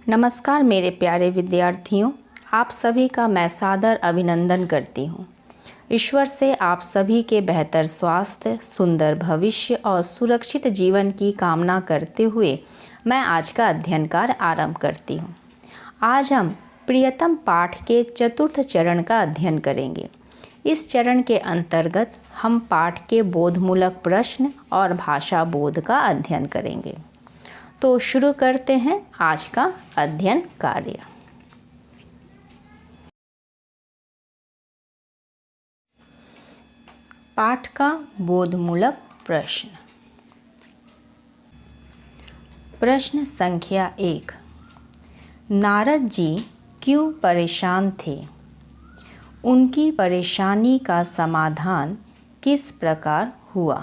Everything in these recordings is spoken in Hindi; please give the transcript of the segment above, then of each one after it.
नमस्कार मेरे प्यारे विद्यार्थियों, आप सभी का मैं सादर अभिनंदन करती हूँ। ईश्वर से आप सभी के बेहतर स्वास्थ्य, सुंदर भविष्य और सुरक्षित जीवन की कामना करते हुए मैं आज का अध्ययन कार्य आरंभ करती हूँ। आज हम प्रियतम पाठ के चतुर्थ चरण का अध्ययन करेंगे। इस चरण के अंतर्गत हम पाठ के बोधमूलक प्रश्न और भाषा बोध का अध्ययन करेंगे। तो शुरू करते हैं आज का अध्ययन कार्य। पाठ का बोधमूलक प्रश्न। प्रश्न संख्या 1। नारद जी क्यों परेशान थे? उनकी परेशानी का समाधान किस प्रकार हुआ?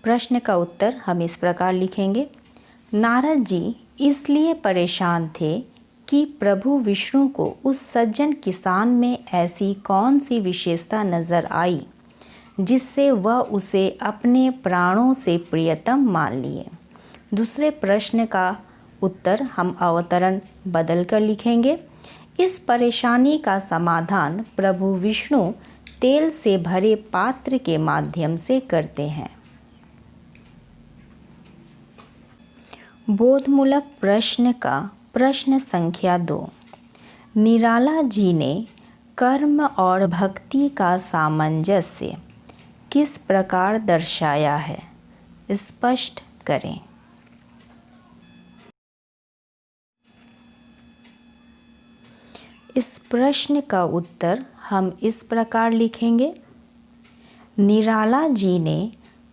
प्रश्न का उत्तर हम इस प्रकार लिखेंगे। नारद जी इसलिए परेशान थे कि प्रभु विष्णु को उस सज्जन किसान में ऐसी कौन सी विशेषता नजर आई जिससे वह उसे अपने प्राणों से प्रियतम मान लिए। दूसरे प्रश्न का उत्तर हम अवतरण बदल कर लिखेंगे। इस परेशानी का समाधान प्रभु विष्णु तेल से भरे पात्र के माध्यम से करते हैं। बोधमूलक प्रश्न का प्रश्न संख्या 2। निराला जी ने कर्म और भक्ति का सामंजस्य किस प्रकार दर्शाया है? स्पष्ट करें। इस प्रश्न का उत्तर हम इस प्रकार लिखेंगे। निराला जी ने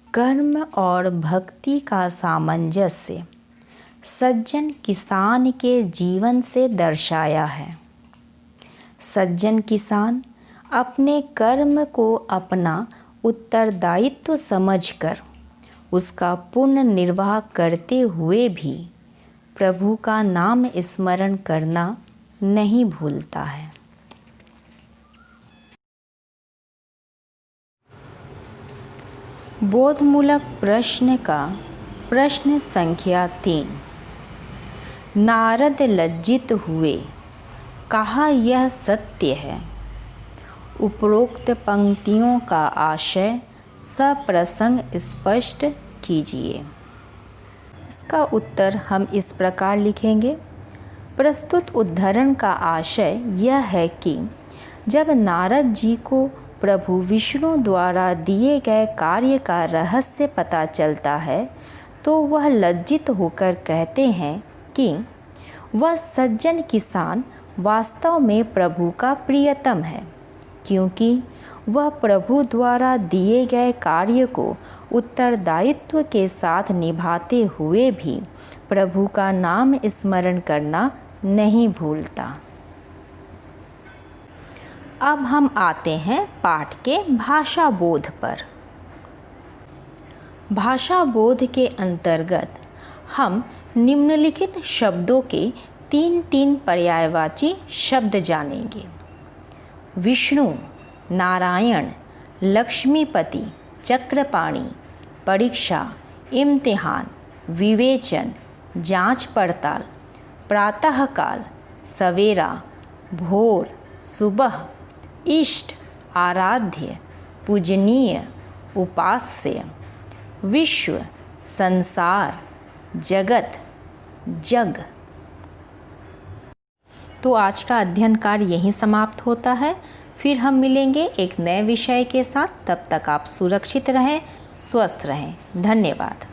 कर्म और भक्ति का सामंजस्य सज्जन किसान के जीवन से दर्शाया है। सज्जन किसान अपने कर्म को अपना उत्तरदायित्व समझकर उसका पूर्ण निर्वाह करते हुए भी प्रभु का नाम स्मरण करना नहीं भूलता है। बोधमूलक प्रश्न का प्रश्न संख्या 3। नारद लज्जित हुए, कहा यह सत्य है। उपरोक्त पंक्तियों का आशय सप्रसंग स्पष्ट कीजिए। इसका उत्तर हम इस प्रकार लिखेंगे। प्रस्तुत उद्धरण का आशय यह है कि जब नारद जी को प्रभु विष्णु द्वारा दिए गए कार्य का रहस्य पता चलता है तो वह लज्जित होकर कहते हैं कि वह सज्जन किसान वास्तव में प्रभु का प्रियतम है, क्योंकि वह प्रभु द्वारा दिए गए कार्य को उत्तरदायित्व के साथ निभाते हुए भी प्रभु का नाम स्मरण करना नहीं भूलता। अब हम आते हैं पाठ के भाषा बोध पर। भाषा बोध के अंतर्गत हम निम्नलिखित शब्दों के 3 पर्यायवाची शब्द जानेंगे। विष्णु, नारायण, लक्ष्मीपति, चक्रपाणि, परीक्षा, इम्तिहान, विवेचन, जांच पड़ताल, प्रातःकाल, सवेरा, भोर, सुबह, इष्ट, आराध्य, पूजनीय, उपास्य, विश्व, संसार, जगत, जग। तो आज का अध्ययन कार्य यहीं समाप्त होता है। फिर हम मिलेंगे एक नए विषय के साथ। तब तक आप सुरक्षित रहें, स्वस्थ रहें। धन्यवाद।